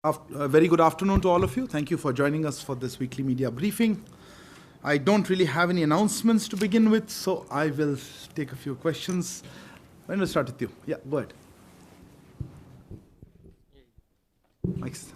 Very good afternoon to all of you. Thank you for joining us for this weekly media briefing. I don't really have any announcements to begin with, so I will take a few questions. When will start with you? Yeah, go ahead. Thanks.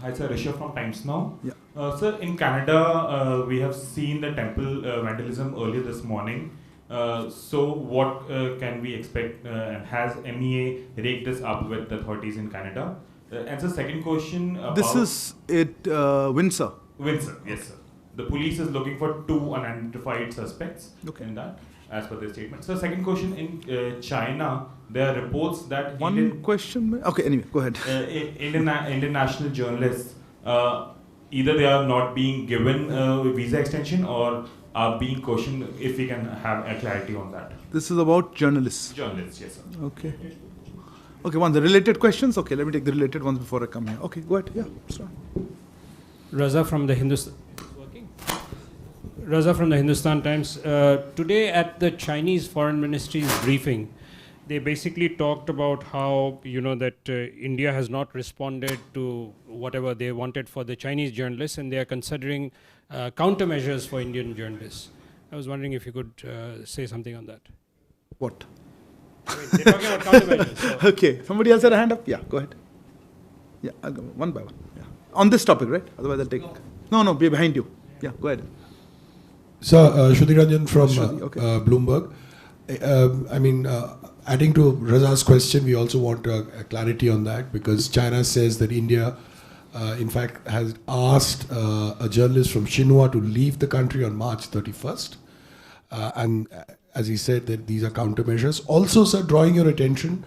Hi, sir. Rishabh from Times Now. Yeah. Sir, in Canada, we have seen the temple vandalism earlier this morning. So, what can we expect? And has MEA raked this up with the authorities in Canada? And the second question. This is at Windsor. Windsor, yes, sir. The police is looking for 2 unidentified suspects in that, as per their statement. So, second question, in China, there are reports that One question? Okay, anyway, go ahead. International journalists, either they are not being given visa extension or are being questioned. If we can have a clarity on that. This is about journalists. Journalists, yes, sir. Okay. Okay, the related questions. Okay, let me take the related ones before I come here. Okay, go ahead. Yeah, start. Raza from the Hindustan Times. Today at the Chinese Foreign Ministry's briefing, they basically talked about how, that India has not responded to whatever they wanted for the Chinese journalists, and they are considering countermeasures for Indian journalists. I was wondering if you could say something on that. What? I mean, they're talking about countermeasures. So. Okay, somebody else had a hand up? Yeah, go ahead. Yeah, I'll go one by one. Yeah. On this topic, right? Otherwise I'll take... No, be behind you. Yeah, go ahead. So, Shruti Ranjan from Bloomberg. Adding to Raza's question, we also want a clarity on that, because China says that India, in fact, has asked a journalist from Xinhua to leave the country on March 31st. And as he said, that these are countermeasures. Also, sir, drawing your attention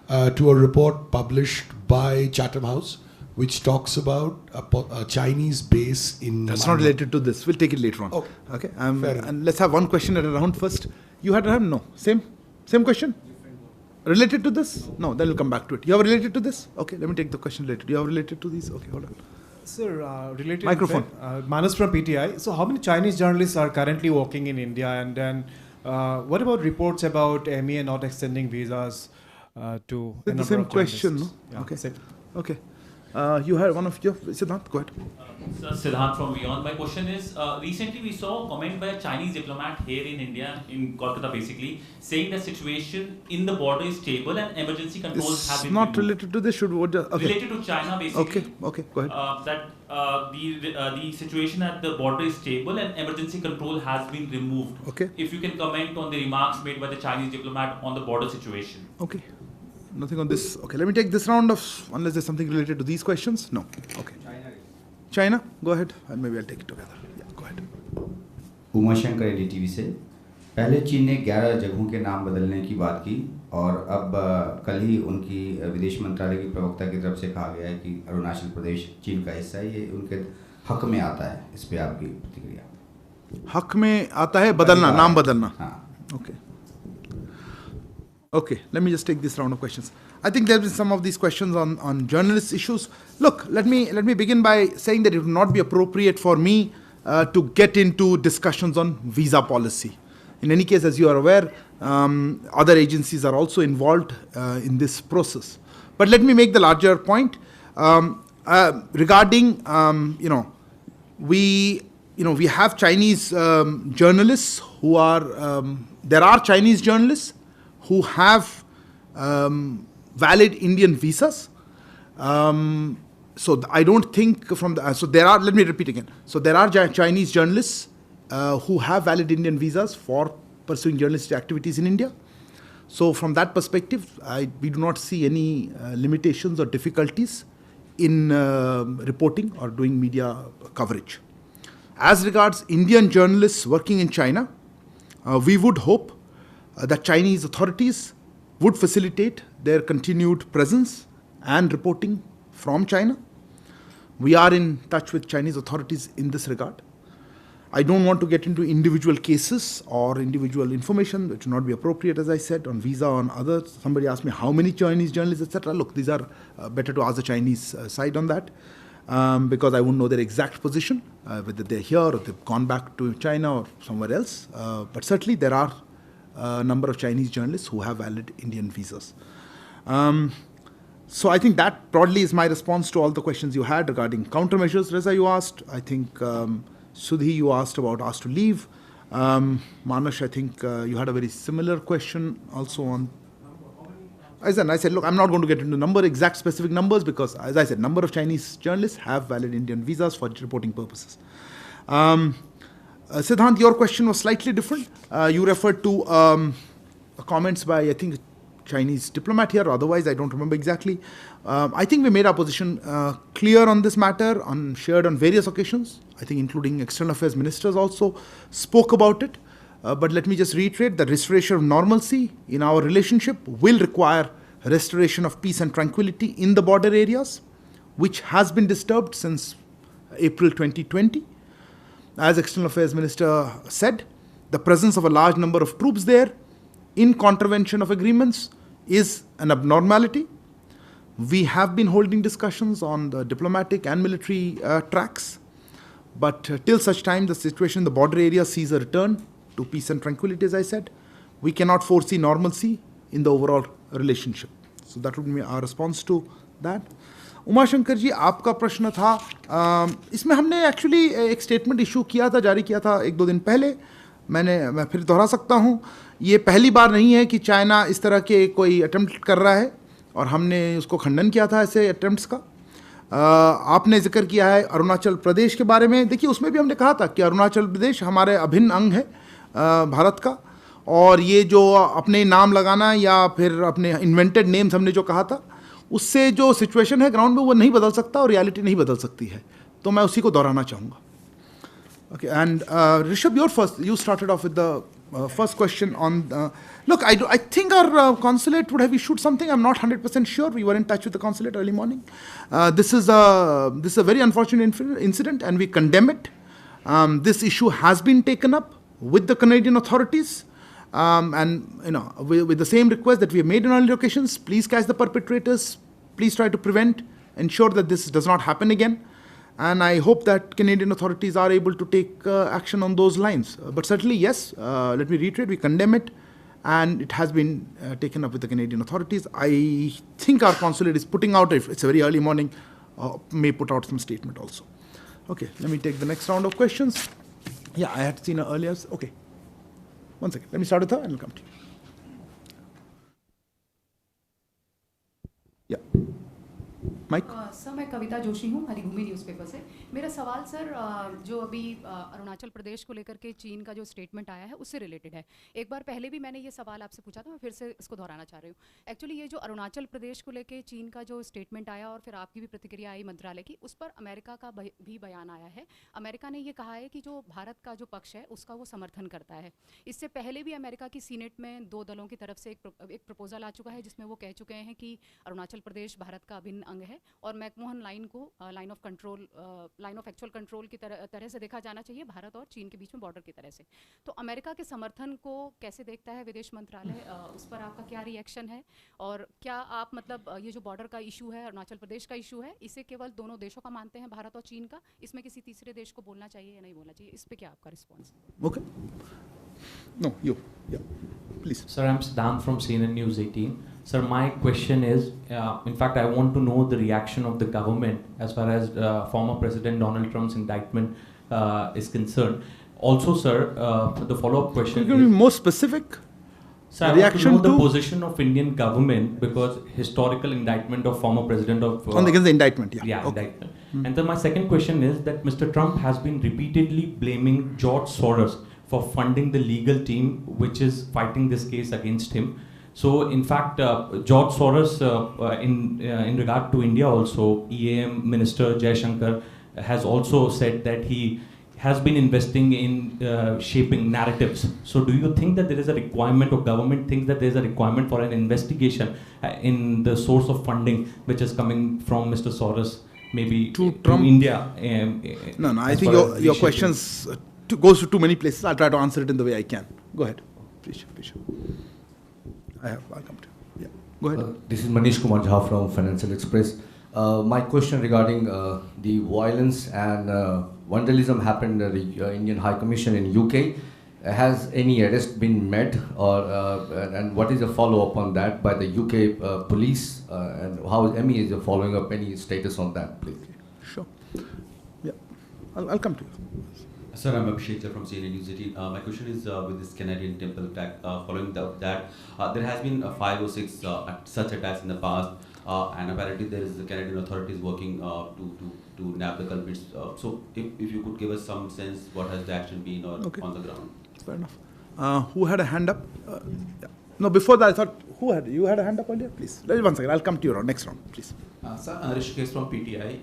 to a report published by Chatham House, which talks about a Chinese base in... That's not related to this. We'll take it later on. Okay. And let's have one question at a round first. You had a hand? No. Same question? Related to this? No, then we'll come back to it. You have related to this? Okay, let me take the question related. You have related to these? Okay, hold on. Sir, related... Microphone. Manus from PTI. So how many Chinese journalists are currently working in India? And then what about reports about MEA not extending visas to a number the same of question, no? Yeah, Okay. same. Okay. You had one of your... Siddhant, go ahead. Sir, Siddhant from Beyond. My question is, recently we saw a comment by a Chinese diplomat here in India, in Kolkata basically, saying the situation in the border is stable and emergency controls have been not removed. related to this, Related to China basically. Okay, go ahead. The situation at the border is stable and emergency control has been removed. Okay. If you can comment on the remarks made by the Chinese diplomat on the border situation. Okay. Nothing on this. Okay, let me take this round of, unless there's something related to these questions. No. Okay. China, go ahead. And maybe I'll take it together. Yeah, go ahead. Umashankar NDTV से पहले चीन ने 11 जगहों के नाम बदलने की बात की, और अब कल ही उनकी विदेश मंत्रालय की प्रवक्ता की तरफ से कहा गया है कि अरुणाचल प्रदेश चीन का हिस्सा है, ये उनके हक में आता है। इस पे आपकी प्रतिक्रिया? हक में आता है बदलना, नाम बदलना. हाँ. Okay. Okay, let me just take this round of questions. I think there have been some of these questions on journalist issues. Look, let me begin by saying that it would not be appropriate for me to get into discussions on visa policy. In any case, as you are aware, other agencies are also involved in this process. But let me make the larger point regarding, we have Chinese journalists who are, there are Chinese journalists who have valid Indian visas. So I don't think let me repeat again. So there are Chinese journalists who have valid Indian visas for pursuing journalistic activities in India. So from that perspective, we do not see any limitations or difficulties in reporting or doing media coverage. As regards Indian journalists working in China, we would hope that Chinese authorities would facilitate their continued presence and reporting from China. We are in touch with Chinese authorities in this regard. I don't want to get into individual cases or individual information, which would not be appropriate, as I said, on visa, on others. Somebody asked me how many Chinese journalists, etc. Look, these are better to ask the Chinese side on that, because I wouldn't know their exact position, whether they're here or they've gone back to China or somewhere else. But certainly there are a number of Chinese journalists who have valid Indian visas. So I think that broadly is my response to all the questions you had regarding countermeasures. Reza, you asked. I think Sudhi, you asked to leave. Manush, I think you had a very similar question also on. As I said, look, I'm not going to get into exact specific numbers because, as I said, number of Chinese journalists have valid Indian visas for reporting purposes. Siddhant, your question was slightly different. You referred to comments by, I think, Chinese diplomat here, otherwise I don't remember exactly. I think we made our position clear on this matter, shared on various occasions. I think including external affairs ministers also spoke about it. But let me just reiterate that restoration of normalcy in our relationship will require restoration of peace and tranquility in the border areas, which has been disturbed since April 2020. As External Affairs Minister said, the presence of a large number of troops there in contravention of agreements is an abnormality. We have been holding discussions on the diplomatic and military tracks, but till such time the situation in the border area sees a return to peace and tranquility, as I said, we cannot foresee normalcy in the overall relationship. So that would be our response to that. Uma Shankar ji, आपका प्रश्न था, इसमें हमने actually एक statement issue किया था, जारी किया था 1-2 दिन पहले. मैं फिर दोहरा सकता हूँ, ये पहली बार नहीं है कि चाइना इस तरह के कोई अटेम्प्ट कर रहा है और हमने उसको खंडन किया था ऐसे अटेम्प्ट्स का. आपने जिक्र किया है अरुणाचल प्रदेश के बारे में. देखिए, उसमें भी हमने कहा था कि अरुणाचल प्रदेश हमारे अभिन्न अंग है भारत का, और ये जो अपने नाम लगाना या फिर अपने इन्वेंटेड नेम्स हमने जो कहा था, उससे जो सिचुएशन है ग्राउंड में वो नहीं बदल सकता और रियलिटी नहीं बदल सकती है. तो मैं उसी को दोहराना चाहूँगा. Okay, and Rishabh, you started off with the first question on. Look, I think our consulate would have issued something. I'm not 100% sure. We were in touch with the consulate early morning. This is a very unfortunate incident, and we condemn it. This issue has been taken up with the Canadian authorities, and with the same request that we have made in earlier occasions. Please catch the perpetrators. Please try to ensure that this does not happen again. And I hope that Canadian authorities are able to take action on those lines. But certainly, yes, let me reiterate, we condemn it, and it has been taken up with the Canadian authorities. I think our consulate is putting out, if it's a very early morning, may put out some statement also. Okay, let me take the next round of questions. Yeah, I had seen her earlier. Okay, one second. Let me start with her and I'll come to you. Yeah. Mike? Sir, मैं कविता जोशी हूँ, Haribhoomi newspaper से. मेरा सवाल sir, जो अभी अरुणाचल प्रदेश को लेकर के चीन का जो स्टेटमेंट आया है उससे रिलेटेड है. एक बार पहले भी मैंने ये सवाल आपसे पूछा था, मैं फिर से इसको दोहराना चाह रही हूँ. एक्चुअली ये जो अरुणाचल प्रदेश को लेकर चीन का जो स्टेटमेंट आया और फिर आपकी भी प्रतिक्रिया आई मंत्रालय की, उस पर अमेरिका का भी बयान आया है. अमेरिका ने ये कहा है कि जो भारत का जो पक्ष है उसका वो समर्थन करता है. इससे पहले भी अमेरिका की सीनेट में 2 दलों की तरफ से एक प्रपोजल आ चुका है जिसमें वो कह चुके हैं कि अरुणाचल प्रदेश भारत का अभिन्न अंग है और मैकमोहन लाइन को लाइन ऑफ एक्चुअल कंट्रोल की तरह से देखा जाना चाहिए, भारत और चीन के बीच में बॉर्डर की तरह से. तो अमेरिका के समर्थन को कैसे देखता है विदेश मंत्रालय, उस पर आपका क्या रिएक्शन है? और क्या आप मतलब ये जो बॉर्डर का इशू है, अरुणाचल प्रदेश का इशू है, इसे केवल दोनों देशों का मानते हैं, भारत और चीन का, इसमें किसी तीसरे देश को बोलना चाहिए या नहीं बोलना चाहिए, इस पर क्या आपका response? Okay. No, you. Yeah. Please. Sir, I'm Siddhant from CNN News 18. Sir, my question is, in fact, I want to know the reaction of the government as far as former President Donald Trump's indictment is concerned. Also, sir, the follow-up question Can you be more specific? Sir, I want to know the position of Indian government because historical indictment of former president of... against the indictment, yeah. Yeah, Okay. indictment. And then my second question is that Mr. Trump has been repeatedly blaming George Soros for funding the legal team which is fighting this case against him. So, in fact, George Soros, in regard to India also, EAM Minister Jai Shankar has also said that he has been investing in shaping narratives. So, do you think that there is a requirement, or government thinks that there is a requirement for an investigation in the source of funding which is coming from Mr. Soros, maybe to India? No, I think your questions goes to too many places. I'll try to answer it in the way I can. Go ahead. Please. I'll come to you. Yeah. Go ahead. This is Manish Kumar Jha from Financial Express. My question regarding the violence and vandalism happened at the Indian High Commission in UK, has any arrest been made, or and what is the follow-up on that by the UK police, and how MEA is following up any status on that, please? Sure. Yeah, I'll come to you. Sir, I'm Abhishek from CNN News 18. My question is with this Canadian temple attack. Following that, there has been 5 or 6 such attacks in the past, and apparently there is the Canadian authorities working to nab the culprits. So, if you could give us some sense, what has the action been on the ground? Fair enough. Who had a hand up? Yeah. No, before that, I thought, you had a hand up earlier? Please. One second, I'll come to you next round, please. Sir, Rishikesh from PTI.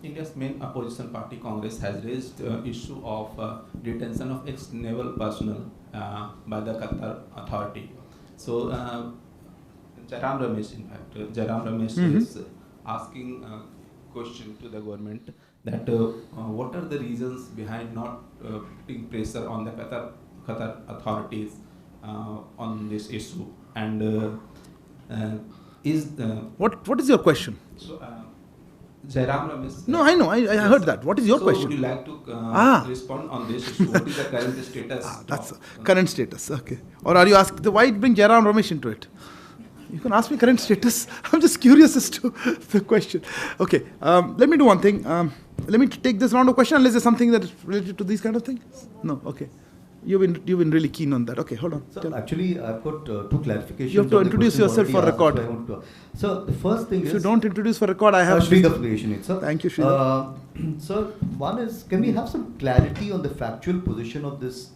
India's main opposition party, Congress, has raised issue of detention of ex-naval personnel by the Qatar authority. So, Jairam Ramesh is asking a question to the government that what are the reasons behind not putting pressure on the Qatar authorities on this issue, and what is your question? So, Jairam Ramesh. No, I know. I heard that. What is your question? Would you like to respond on this issue? What is the current status? That's current status. Okay. Or are you asking why bring Jairam Ramesh into it? You can ask me current status. I'm just curious as to the question. Okay. Let me do one thing. Let me take this round of question unless there's something that is related to these kind of things. No. Okay. You've been really keen on that. Okay, hold on. So actually, I've got 2 clarifications. You have to introduce yourself for record. So the first thing is, if you don't introduce for record, I have. Sridhar Puliyeshini, sir. Thank you, Sridhar. Sir, one is, can we have some clarity on the factual position of this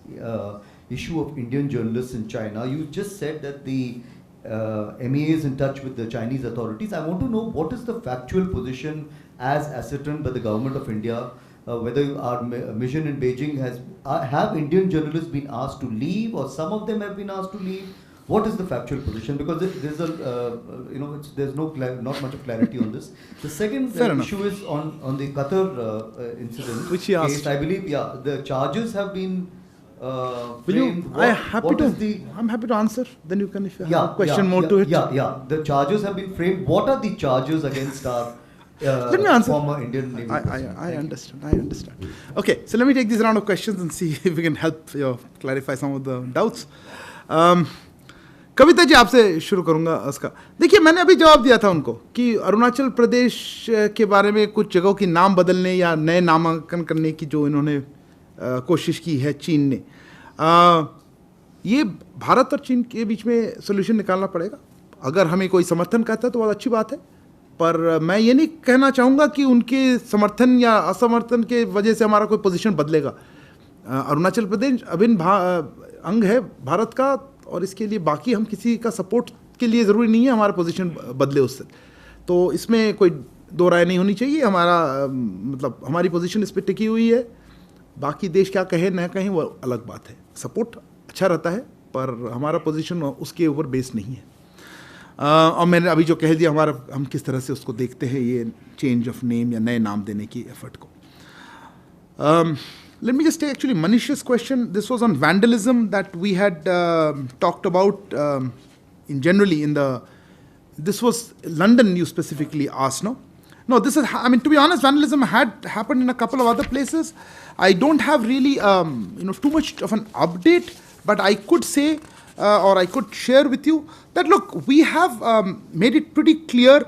issue of Indian journalists in China? You just said that the MEA is in touch with the Chinese authorities. I want to know what is the factual position as ascertained by the government of India. Whether our mission in Beijing have Indian journalists been asked to leave, or some of them have been asked to leave? What is the factual position? Because there's there's not much of clarity on this. The second issue is on the Qatar incident, which he asked. Case, I believe, the charges have been. I'm happy to answer. Then you can, if you have a question more to it. The charges have been framed. What are the charges against our? Let me answer. Former Indian Navy. I understand. Okay, so let me take this round of questions and see if we can help clarify some of the doubts. Kavita ji आपसे शुरू करूंगा उसका. देखिए, मैंने अभी जवाब दिया था उनको कि अरुणाचल प्रदेश के बारे में कुछ जगहों की नाम बदलने या नए नामांकन करने की जो इन्होंने कोशिश की है चीन ने, ये भारत और चीन के बीच में सोल्यूशन निकालना पड़ेगा. अगर हमें कोई समर्थन करता है तो बहुत अच्छी बात है, पर मैं ये नहीं कहना चाहूँगा कि उनके समर्थन या असमर्थन के वजह से हमारा कोई पोजीशन बदलेगा. अरुणाचल प्रदेश अभिन्न अंग है भारत का, और इसके लिए बाकी हम किसी का सपोर्ट के लिए ज़रूरी नहीं है हमारा पोजीशन बदले उससे. तो इसमें कोई दो राय नहीं होनी चाहिए. मतलब हमारी पोजीशन इस पर टिकी हुई है. बाकी देश क्या कहे न कहें वो अलग बात है. सपोर्ट अच्छा रहता है, पर हमारा पोजीशन उसके ऊपर बेस नहीं है. और मैंने अभी जो कह दिया हम किस तरह से उसको देखते हैं, ये चेंज ऑफ नेम या नए नाम देने की एफर्ट को. Let me just take actually Manish's question. This was on vandalism that we had talked about in generally in the. This was London. You specifically asked, no? No, this is. I mean, to be honest, vandalism had happened in a couple of other places. I don't have really too much of an update, but I could say or I could share with you that look, we have made it pretty clear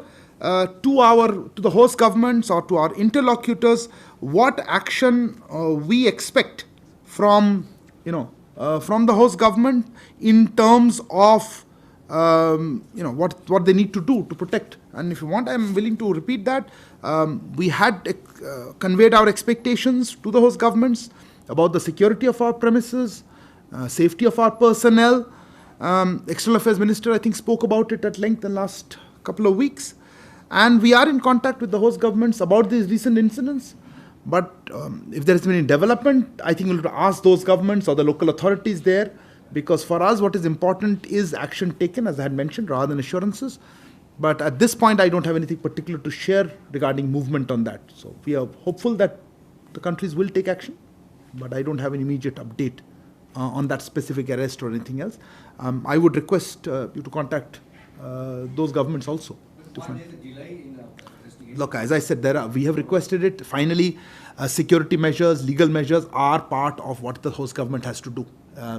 to the host governments or to our interlocutors what action we expect from the host government in terms of what they need to do to protect. And if you want, I'm willing to repeat that. We had conveyed our expectations to the host governments about the security of our premises, safety of our personnel. External Affairs Minister, I think, spoke about it at length in the last couple of weeks. And we are in contact with the host governments about these recent incidents. But if there has been any development, I think we'll have to ask those governments or the local authorities there, because for us what is important is action taken, as I had mentioned, rather than assurances. But at this point, I don't have anything particular to share regarding movement on that. So we are hopeful that the countries will take action, but I don't have an immediate update on that specific arrest or anything else. I would request you to contact those governments also. Look, as I said, we have requested it. Finally, security measures, legal measures are part of what the host government has to do.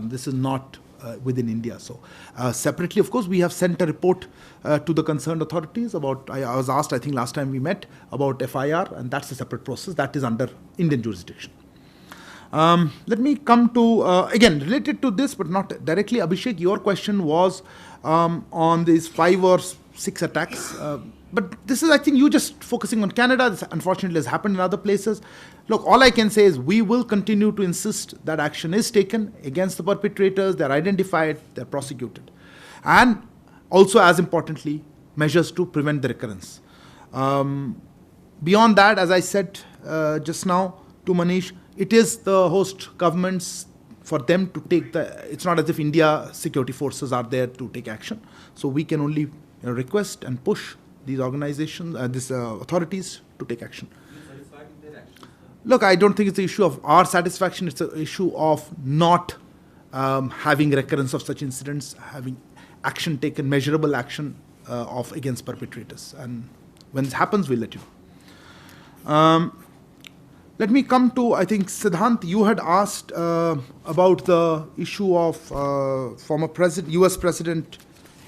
This is not within India. So separately, of course, we have sent a report to the concerned authorities about, I was asked, I think last time we met, about FIR, and that's a separate process that is under Indian jurisdiction. Let me come to, again, related to this, but not directly, Abhishek, your question was on these 5 or 6 attacks. But this is, I think, you just focusing on Canada. This unfortunately has happened in other places. Look, all I can say is we will continue to insist that action is taken against the perpetrators. They're identified, they're prosecuted. And also, as importantly, measures to prevent the recurrence. Beyond that, as I said just now to Manish, it is the host governments for them to take it's not as if India security forces are there to take action. So we can only request and push these organizations, these authorities to take action. Look, I don't think it's an issue of our satisfaction. It's an issue of not having recurrence of such incidents, having action taken, measurable action against perpetrators. And when this happens, we'll let you know. Let me come to, I think, Siddhant, you had asked about the issue of former US President,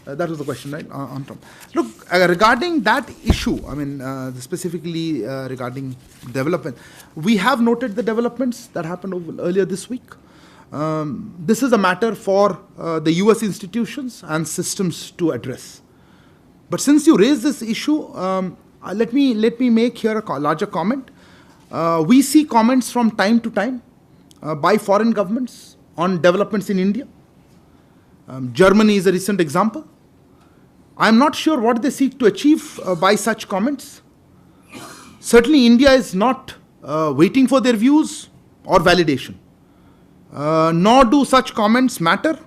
that was the question, right, on Trump. Look, regarding that issue, I mean, specifically regarding development, we have noted the developments that happened earlier this week. This is a matter for the US institutions and systems to address. But since you raised this issue, let me make here a larger comment. We see comments from time to time by foreign governments on developments in India. Germany is a recent example. I'm not sure what they seek to achieve by such comments. Certainly, India is not waiting for their views or validation. Nor do such comments matter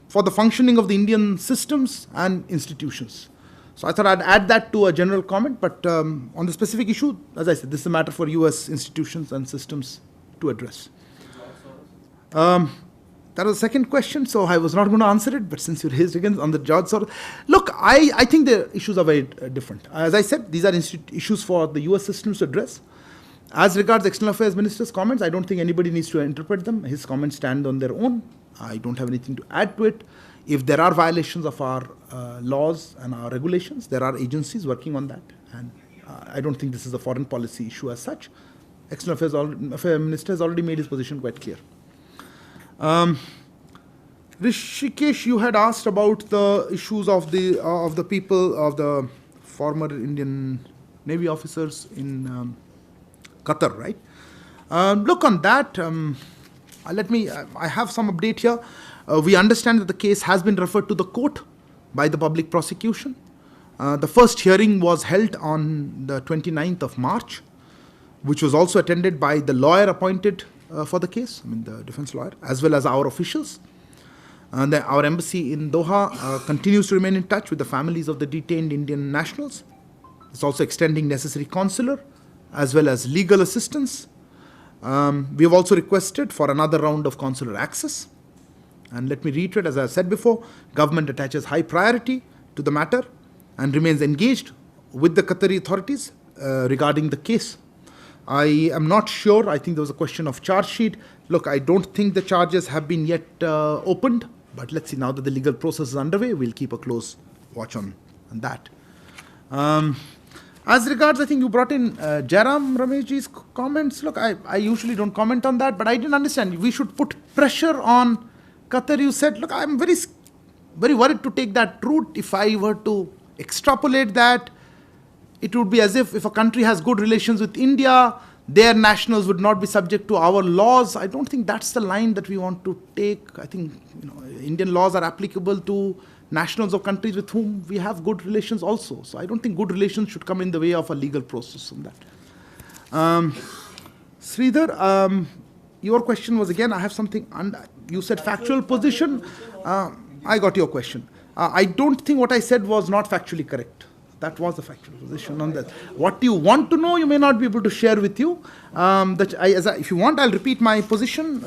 for the functioning of the Indian systems and institutions. So I thought I'd add that to a general comment, but on the specific issue, as I said, this is a matter for US institutions and systems to address. That was the second question, so I was not going to answer it, but since you raised again on the George Soros. Look, I think the issues are very different. As I said, these are issues for the US systems to address. As regards the External Affairs Minister's comments, I don't think anybody needs to interpret them. His comments stand on their own. I don't have anything to add to it. If there are violations of our laws and our regulations, there are agencies working on that. And I don't think this is a foreign policy issue as such. External Affairs Minister has already made his position quite clear. Rishikesh, you had asked about the issues of the people, of the former Indian Navy officers in Qatar, right? Look, on that, I have some update here. We understand that the case has been referred to the court by the public prosecution. The first hearing was held on the 29th of March, which was also attended by the lawyer appointed for the case, I mean the defense lawyer, as well as our officials. Our embassy in Doha continues to remain in touch with the families of the detained Indian nationals. It's also extending necessary consular as well as legal assistance. We have also requested for another round of consular access. And let me reiterate, as I said before, government attaches high priority to the matter and remains engaged with the Qatari authorities regarding the case. I am not sure. I think there was a question of charge sheet. Look, I don't think the charges have been yet opened, but let's see, now that the legal process is underway, we'll keep a close watch on that. As regards, I think you brought in Jairam Rameshji's comments. Look, I usually don't comment on that, but I didn't understand. We should put pressure on Qatar. You said, look, I'm very, very worried to take that route. If I were to extrapolate that, it would be as if a country has good relations with India, their nationals would not be subject to our laws. I don't think that's the line that we want to take. I think Indian laws are applicable to nationals of countries with whom we have good relations also. So I don't think good relations should come in the way of a legal process on that. Sridhar, your question was again, I have something, you said factual position. I got your question. I don't think what I said was not factually correct. That was the factual position on that. What you want to know, you may not be able to share with you. If you want, I'll repeat my position,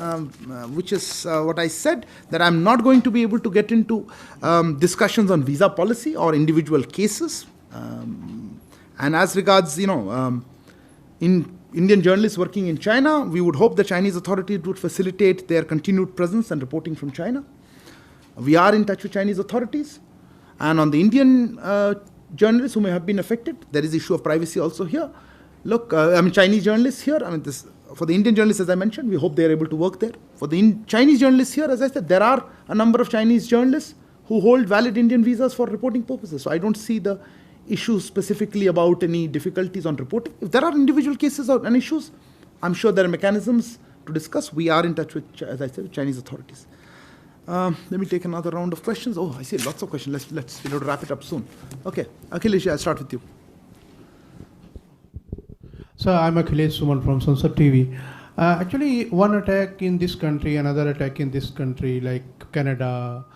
which is what I said, that I'm not going to be able to get into discussions on visa policy or individual cases. And as regards, in Indian journalists working in China, we would hope the Chinese authorities would facilitate their continued presence and reporting from China. We are in touch with Chinese authorities. And on the Indian journalists who may have been affected, there is the issue of privacy also here. Look, Chinese journalists here, for the Indian journalists, as I mentioned, we hope they are able to work there. For the Chinese journalists here, as I said, there are a number of Chinese journalists who hold valid Indian visas for reporting purposes. So I don't see the issue specifically about any difficulties on reporting. If there are individual cases and issues, I'm sure there are mechanisms to discuss. We are in touch with, as I said, Chinese authorities. Let me take another round of questions. Oh, I see lots of questions. Let's wrap it up soon. Okay, Akhilesh, I'll start with you. So I'm Akhilesh Suman from Sansad TV. Actually, one attack in this country, another attack in this country, like Canada,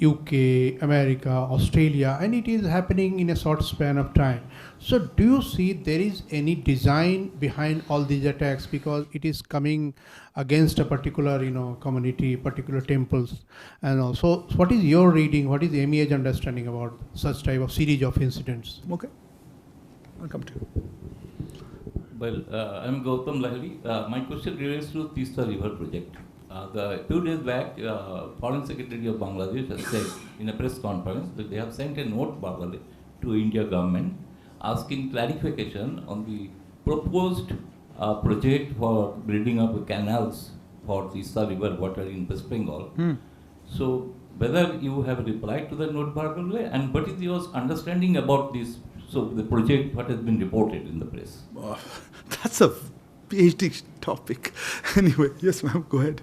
UK, America, Australia, and it is happening in a short span of time. So do you see there is any design behind all these attacks, because it is coming against a particular community, particular temples, and also what is your reading, what is MEA's understanding about such type of series of incidents? Okay, I'll come to you. Well, I'm Gautam Lahiri. My question relates to Tista River project. A few days back, Foreign Secretary of Bangladesh has said in a press conference that they have sent a note to India government asking clarification on the proposed project for building up canals for Tista River water in West Bengal. So, whether you have replied to the note and what is your understanding about this? So, the project, what has been reported in the press? That's a PhD topic. Anyway, yes, ma'am, go ahead.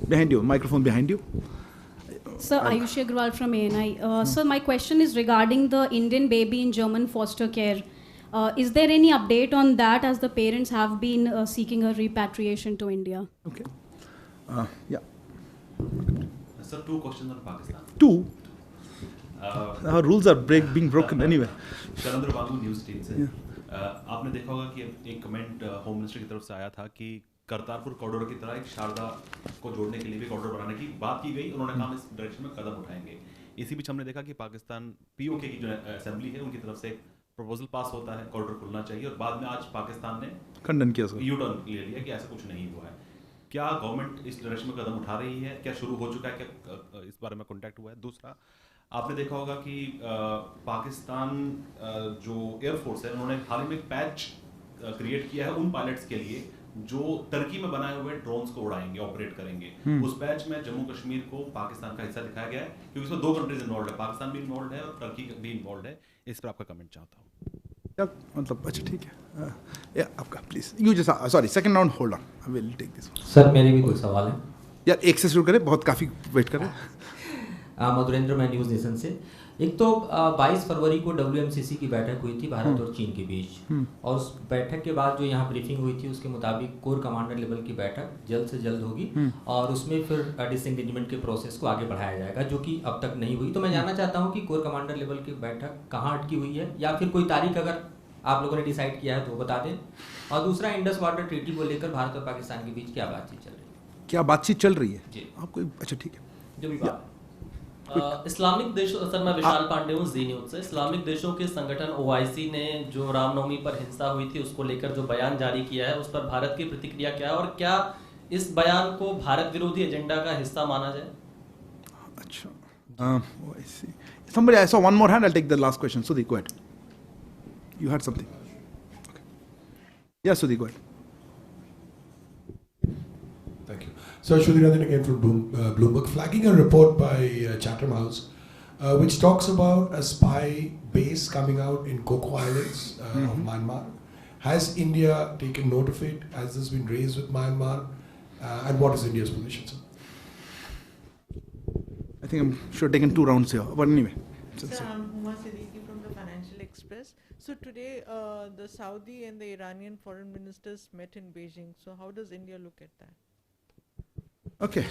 Behind you, microphone behind you. Sir, Ayushi Agrawal from ANI. So my question is regarding the Indian baby in German foster care. Is there any update on that, as the parents have been seeking a repatriation to India? Okay. Yeah. Sir, 2 questions on Pakistan. 2? Our rules are being broken anyway. Sharandra Babu news team से आपने देखा होगा कि एक comment home minister की तरफ से आया था कि करतारपुर कॉरिडोर की तरह एक शारदा को जोड़ने के लिए भी कॉरिडोर बनाने की बात की गई। उन्होंने कहा हम इस डायरेक्शन में कदम उठाएंगे। इसी बीच हमने देखा कि पाकिस्तान पीओके की जो असेंबली है उनकी तरफ से एक प्रपोजल पास होता है, कॉरिडोर खुलना चाहिए, और बाद में आज पाकिस्तान ने खंडन किया, यू टर्न ले लिया कि ऐसा कुछ नहीं हुआ है। क्या गवर्नमेंट इस डायरेक्शन में कदम उठा रही है? क्या शुरू हो चुका है? क्या इस बारे में कॉन्टैक्ट हुआ है? दूसरा, आपने देखा होगा कि पाकिस्तान जो एयरफोर्स है उन्होंने हाल ही में एक पैच क्रिएट किया है उन पायलट्स के लिए जो टर्की में बनाए हुए ड्रोन्स को उड़ाएंगे, ऑपरेट करेंगे। उस पैच में जम्मू कश्मीर को पाकिस्तान का हिस्सा दिखाया गया है, क्योंकि इसमें 2 कंट्रीज इन्वॉल्व है, पाकिस्तान भी इन्वॉल्व है और टर्की भी इन्वॉल्व है। इस पर आपका कमेंट चाहता हूँ। मतलब अच्छा ठीक है, आपका please you just sorry second round hold on, I will take this. Sir मेरे भी 2 सवाल हैं यार, एक से शुरू करें, बहुत काफ़ी वेट करें। मधुरेंद्र, मैं न्यूज़ नेशन से। एक तो 22 फरवरी को WMCC की बैठक हुई थी भारत और चीन के बीच, और उस बैठक के बाद जो यहाँ ब्रीफिंग हुई थी उसके मुताबिक कोर कमांडर लेवल की बैठक जल्द से जल्द होगी और उसमें फिर डिसएंगेजमेंट के प्रोसेस को आगे बढ़ाया जाएगा, जो कि अब तक नहीं हुई। तो मैं जानना चाहता हूँ कि कोर कमांडर लेवल की बैठक कहाँ अटकी हुई है, या फिर कोई तारीख अगर आप लोगों ने डिसाइड किया है तो बता दें। और दूसरा, इंडस वाटर ट्रीटी को लेकर भारत और पाकिस्तान के बीच क्या बातचीत चल रही है? क्या बातचीत चल रही है जी आपको? अच्छा ठीक है, जो भी बात इस्लामिक देशों, सर मैं विशाल पांडे हूँ जी न्यूज़ से। इस्लामिक देशों के संगठन OIC ने जो रामनवमी पर हिंसा हुई थी उसको लेकर जो बयान जारी किया है, उस पर भारत की प्रतिक्रिया क्या है, और क्या इस बयान को भारत विरोधी एजेंडा का हिस्सा माना जाए? अच्छा, OIC. Somebody, I saw one more hand. I'll take the last question. Sudhi, go ahead. You had something. Okay. Yeah, Sudhi, go ahead. Thank you. So, Shudhirandan again from Bloomberg, flagging a report by Chatham House, which talks about a spy base coming out in Coco Islands of Myanmar. Has India taken note of it? Has this been raised with Myanmar? And what is India's position, sir? I think I'm sure taken 2 rounds here. But anyway. Sir, I'm Huma Siddiqui from the Financial Express. So today, the Saudi and the Iranian foreign ministers met in Beijing. So how does India look at that? Okay,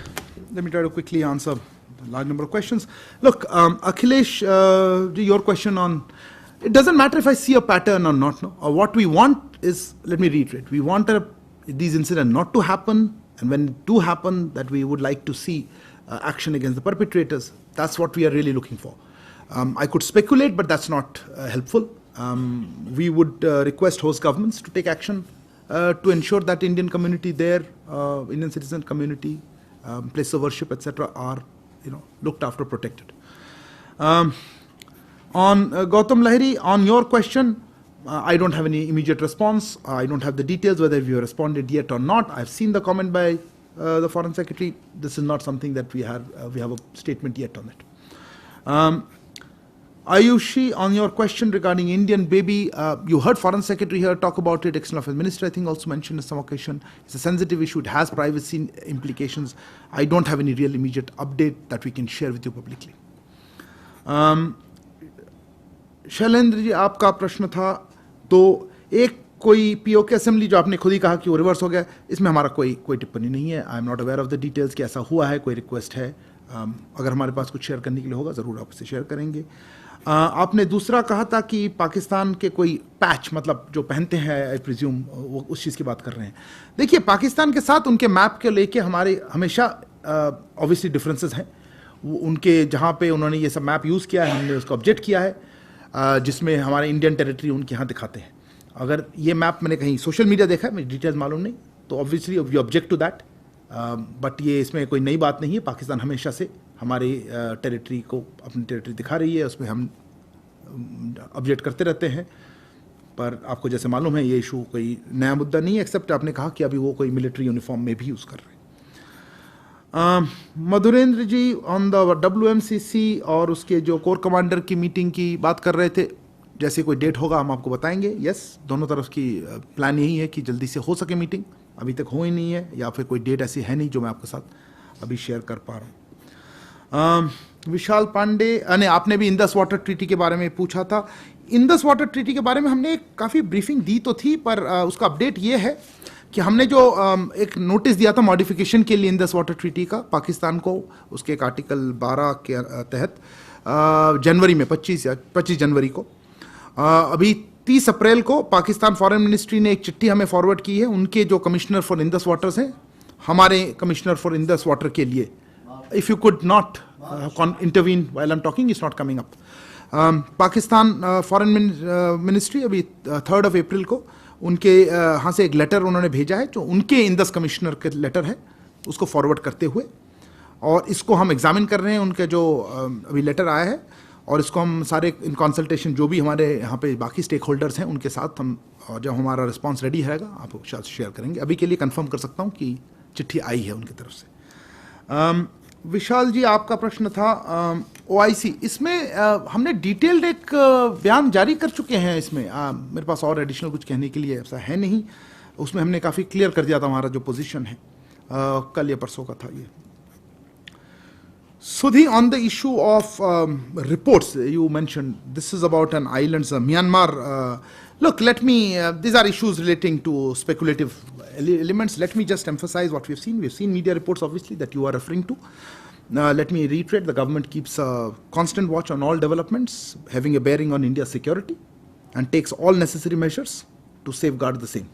let me try to quickly answer a large number of questions. Look, Akhilesh, your question on, it doesn't matter if I see a pattern or not. No? What we want is, let me reiterate, we want these incidents not to happen, and when it do happen, that we would like to see action against the perpetrators. That's what we are really looking for. I could speculate, but that's not helpful. We would request host governments to take action to ensure that Indian community there, Indian citizen community, place of worship, etc., are looked after, protected. On Gautam Lahiri, on your question, I don't have any immediate response. I don't have the details whether we have responded yet or not. I've seen the comment by the Foreign Secretary. This is not something that we have a statement yet on it. Ayushi, on your question regarding Indian baby, you heard Foreign Secretary here talk about it. External Affairs Minister, I think, also mentioned on some occasion. It's a sensitive issue. It has privacy implications. I don't have any real immediate update that we can share with you publicly. Shailendra ji, आपका प्रश्न था, तो एक कोई PoK assembly जो आपने खुद ही कहा कि वो रिवर्स हो गया, इसमें हमारा कोई टिप्पणी नहीं है. I am not aware of the details कि ऐसा हुआ है, कोई रिक्वेस्ट है. अगर हमारे पास कुछ शेयर करने के लिए होगा ज़रूर आपसे शेयर करेंगे. आपने दूसरा कहा था कि पाकिस्तान के कोई पैच, मतलब जो पहनते हैं, आई प्रिज्यूम वो उस चीज़ की बात कर रहे हैं. देखिए, पाकिस्तान के साथ उनके मैप के लेके हमारे हमेशा ऑब्वियसली डिफरेंसेस हैं. उनके जहाँ पे उन्होंने ये सब मैप यूज़ किया है, हमने उसको ऑब्जेक्ट किया है, जिसमें हमारे इंडियन टेरिटरी उनके यहाँ दिखाते हैं. अगर ये मैप मैंने कहीं सोशल मीडिया देखा है, मुझे डिटेल्स मालूम नहीं, तो obviously we object to that. But ये इसमें कोई नई बात नहीं है. पाकिस्तान हमेशा से हमारे टेरिटरी को, अपनी टेरिटरी दिखा रही है, उसमें हम ऑब्जेक्ट करते रहते हैं. पर आपको जैसे मालूम है, ये इशू कोई नया मुद्दा नहीं है, एक्सेप्ट आपने कहा कि अभी वो कोई मिलिट्री यूनिफॉर्म में भी यूज़ कर रहे हैं. मधुरेंद्र जी, ऑन द WMCC और उसके जो कोर कमांडर की मीटिंग की बात कर रहे थे, जैसे कोई डेट होगा हम आपको बताएंगे. यस, दोनों तरफ की प्लान यही है कि जल्दी से हो सके मीटिंग. अभी तक हो ही नहीं है, या फिर कोई डेट ऐसी है नहीं जो मैं आपके साथ अभी शेयर कर पा रहा हूँ. विशाल पांडे ने, आपने भी इंडस वाटर ट्रीटी के बारे में पूछा था. इंडस वाटर ट्रीटी के बारे में हमने काफ़ी ब्रीफिंग दी तो थी, पर उसका अपडेट ये है कि हमने जो एक नोटिस दिया था मॉडिफिकेशन के लिए इंडस वाटर ट्रीटी का पाकिस्तान को, उसके एक आर्टिकल 12 के तहत जनवरी में 25 जनवरी को, अभी 30 अप्रैल को पाकिस्तान फॉरेन मिनिस्ट्री ने एक चिट्ठी हमें फॉरवर्ड की है. उनके जो कमिश्नर फॉर इंडस वाटर्स हैं, हमारे कमिश्नर फॉर इंडस वाटर के लिए, if you could not intervene while I am talking, it's not coming up. Pakistan foreign ministry अभी 3 अप्रैल को उनके यहाँ से एक लेटर उन्होंने भेजा है, जो उनके इंडस कमिश्नर के लेटर है, उसको फॉरवर्ड करते हुए, और इसको हम एग्जामिन कर रहे हैं. उनके जो अभी लेटर आया है, और इसको हम सारे इन कंसल्टेशन जो भी हमारे यहाँ पे बाकी स्टेक होल्डर्स हैं उनके साथ हम, और जब हमारा रिस्पांस रेडी रहेगा आपको शायद शेयर करेंगे. अभी के लिए कंफर्म कर सकता हूँ कि चिट्ठी आई है उनकी तरफ से. विशाल जी, आपका प्रश्न था OIC, इसमें हमने डिटेल्ड एक बयान जारी कर चुके हैं. इसमें मेरे पास और एडिशनल कुछ कहने के लिए ऐसा है नहीं. उसमें हमने काफ़ी क्लियर कर दिया था हमारा जो पोजीशन है, कल या परसों का था ये. Sudhi, on the issue of reports, you mentioned this is about an island, Myanmar. Look, let me, these are issues relating to speculative elements. Let me just emphasize what we've seen. We've seen media reports, obviously, that you are referring to. Let me reiterate, the government keeps a constant watch on all developments having a bearing on India's security and takes all necessary measures to safeguard the same.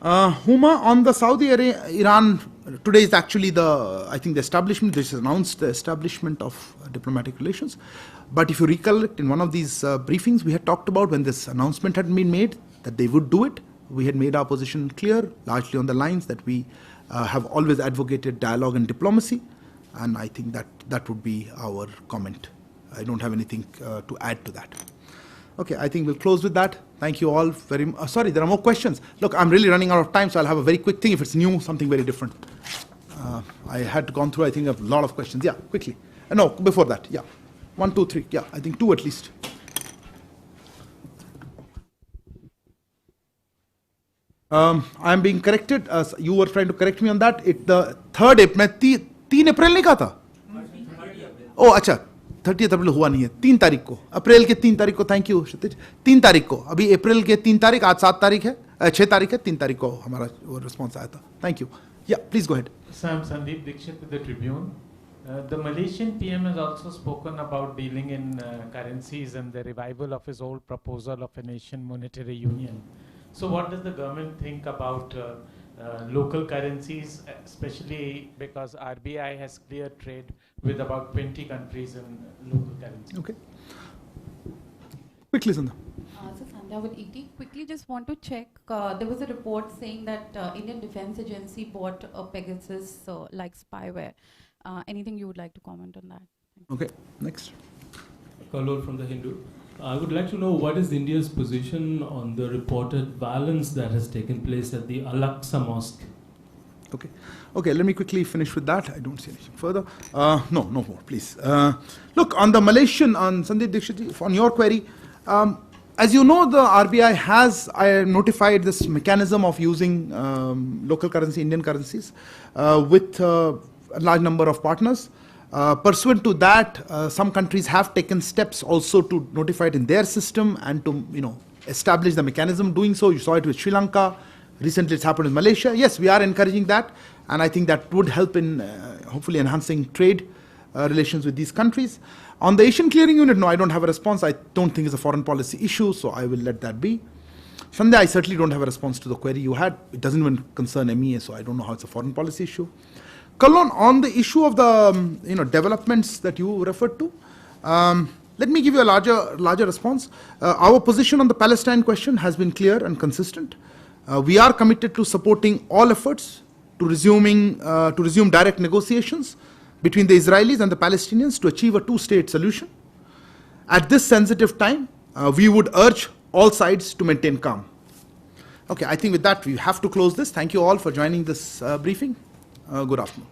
Huma, on the Saudi-Iran, today is actually I think the establishment, this is announced the establishment of diplomatic relations. But if you recollect, in one of these briefings, we had talked about when this announcement had been made, that they would do it. We had made our position clear, largely on the lines that we have always advocated dialogue and diplomacy. And I think that would be our comment. I don't have anything to add to that. Okay, I think we'll close with that. Thank you all very much. Sorry, there are more questions. Look, I'm really running out of time, so I'll have a very quick thing. If it's new, something very different. I had gone through, I think, a lot of questions. Yeah, quickly. No, before that, yeah. 1, 2, 3. Yeah, I think 2 at least. I'm being corrected. You were trying to correct me on that. The 3rd April, 3 April नहीं कहा था? Oh, अच्छा. 30 अप्रैल हुआ नहीं है, 3 तारीख को, अप्रैल के 3 तारीख को. थैंक यू क्षितिज. 3 तारीख को, अभी अप्रैल के 3 तारीख, आज 7 तारीख है, 6 तारीख है, 3 तारीख को हमारा रिस्पॉन्स आया था. Thank you. या please go ahead. Sam Sandeep Dixit with the Tribune. The Malaysian PM has also spoken about dealing in currencies and the revival of his old proposal of a nation monetary union. So what does the government think about local currencies, especially because RBI has cleared trade with about 20 countries in local currency? Okay. Quickly, Sandhya. So Sandhya with ET. Quickly just want to check, there was a report saying that Indian Defence Agency bought a Pegasus like spyware. Anything you would like to comment on that? Okay, next. Kalol from The Hindu. I would like to know what is India's position on the reported violence that has taken place at the Al-Aqsa Mosque. Okay, let me quickly finish with that. I don't see anything further. No more, please. Look, on the Malaysian, on Sandeep Dikshit, on your query, as you know, the RBI has notified this mechanism of using local currency, Indian currencies, with a large number of partners. Pursuant to that, some countries have taken steps also to notify it in their system and to establish the mechanism doing so. You saw it with Sri Lanka. Recently it's happened with Malaysia. Yes, we are encouraging that, and I think that would help in hopefully enhancing trade relations with these countries. On the Asian Clearing Unit, no, I don't have a response. I don't think it's a foreign policy issue, so I will let that be. Sandhya, I certainly don't have a response to the query you had. It doesn't even concern MEA, so I don't know how it's a foreign policy issue. Kalon, on the issue of the developments that you referred to, let me give you a larger response. Our position on the Palestine question has been clear and consistent. We are committed to supporting all efforts to resume direct negotiations between the Israelis and the Palestinians to achieve a two-state solution. At this sensitive time, we would urge all sides to maintain calm. Okay, I think with that we have to close this. Thank you all for joining this briefing. Good afternoon.